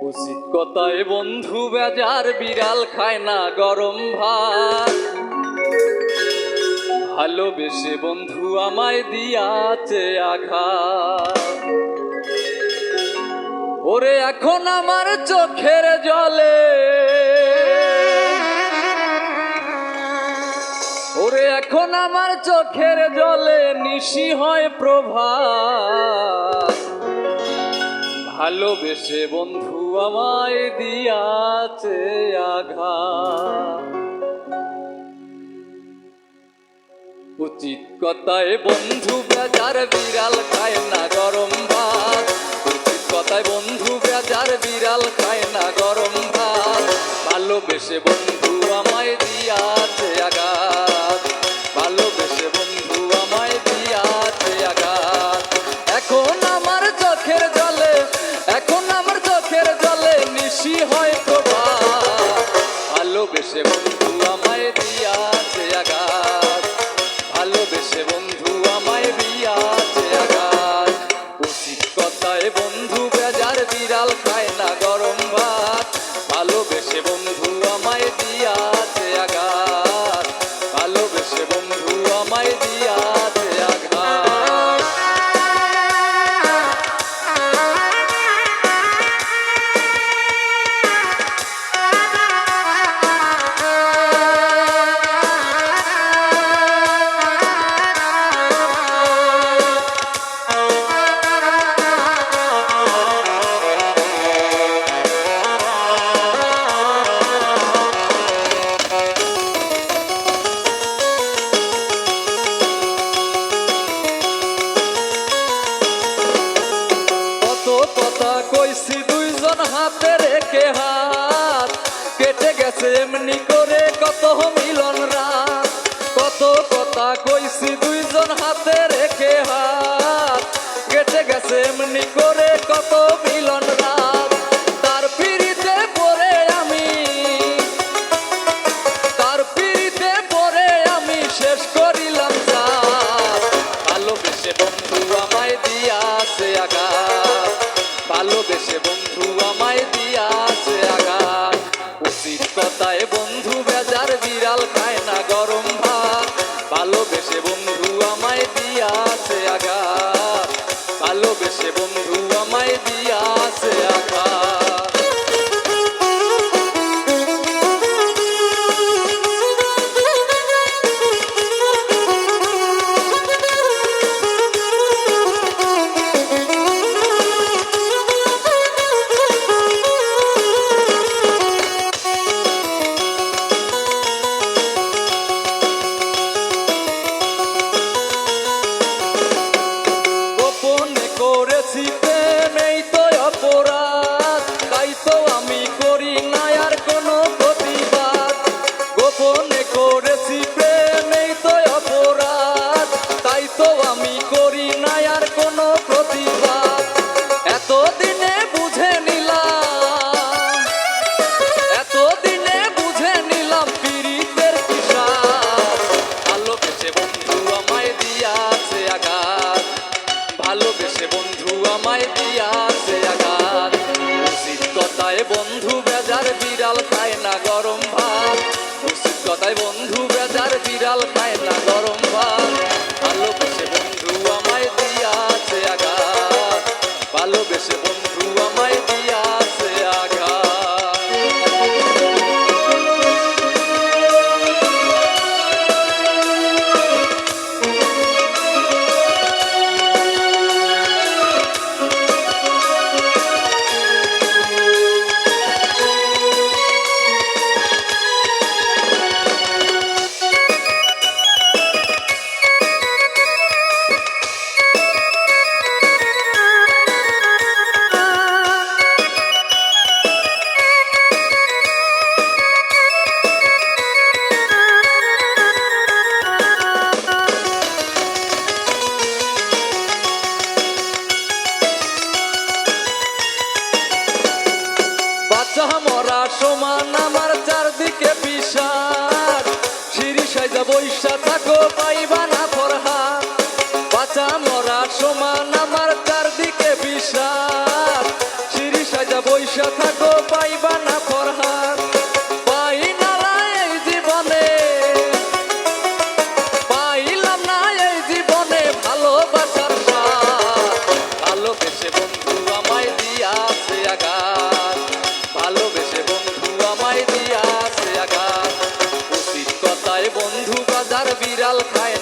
উচিত কথায় বন্ধু বেজার বিড়াল খায় না গরম ভাত। ভালোবেসে বন্ধু আমায় দিয়াছে আঘাত। ওরে এখন আমার চোখের জলে, ওরে এখন আমার চোখের জলে নিশি হয় প্রভাত। ভালোবেসে বন্ধু আমায় দিয়াছে আঘাত। উচিত কথায় বন্ধু বেজার বিড়াল খায় না গরম ভাত। উচিত কথায় বন্ধু বেজার বিড়াল খায় না গরম ভাত। ভালোবেসে বন্ধু আমায় দিয়াছে আঘাত। ভালোবেসে বন্ধু আমায় দিয়াছে আঘাত। এখন আমার চোখের জলে, এখন আমার চোখের জলে নিশি হয় প্রভাত। ভালোবেসে বন্ধু আমায় দিয়াছে আঘাত। ভালোবেসে বন্ধু আমায় দিয়াছে আঘাত। উচিত কথায় বন্ধু বেজার বিড়াল খায় না গরম ভাত। ভালোবেসে বন্ধু আমায় দিয়াছে আঘাত। ভালোবেসে বন্ধু আমায় দিয়াছে আঘাত। কথা কইছি দুইজন হাতে রেখে হাত, কেটে গেছে এমনি করে কত মিলন রাত। কত কথা কইছি দুইজন হাতে রেখে হাত, কেটে গেছে এমনি করে কত মিলন রাত। তার পিড়িতে পড়ে আমি, তার পিড়িতে পড়ে আমি শেষ করিলাম রাত। ভালোবেসে বন্ধু আমায় দিয়াছে আঘাত। ভালোবেসে বন্ধু আমায় দিয়াছে আঘাত। উচিত কথায় বন্ধু বেজার বিড়াল খায় না গরম ভাত। ভালোবেসে বন্ধু আমায় দিয়াছে আঘাত। ভালোবেসে বন্ধু আমায় দিয়াছে আঘাত। করেছি প্রেম এই তো অপরাধ, তাই তো আমি করি না আর কোনো প্রতিবাদ। গোপনে করেছি প্রেম এই তো অপরাধ, তাই তো আমি করি না আর কোনো প্রতিবাদ। এতদিনে বুঝে নিলাম, এতদিনে বুঝে নিলাম পীড়িতের বিষাদ। ভালোবেসে বন্ধু আমায় দিয়াছে আঘাত। ভালোবেসে বন্ধু আমায় দিয়াছে আঘাত। উচিত কথায় বন্ধু বেজার বিড়াল খায় না গরম ভাত। উচিত কথায় বন্ধু বেজার বিড়াল খায় না গরম ভাত। ভালোবেসে বন্ধু আমায় দিয়াছে আঘাত। ভালোবেসে বন্ধু আমায় দিয়াছে আঘাত। মরা সমান আমার চারদিকে বিষাদ। সিঁড়ি সাইজা বৈশা থাকো পাইবা না ফরহাদ। বাঁচা মরা সমান আমার চারদিকে বিষাদ। সিঁড়ি সাইজা বৈশা থাকো ভালোবেসে বন্ধু আমায় দিয়াছে আঘাত, ভালোবেসে বন্ধু আমায় দিয়াছে আঘাত। উচিত কথায় বন্ধু বাজার বিড়াল খায়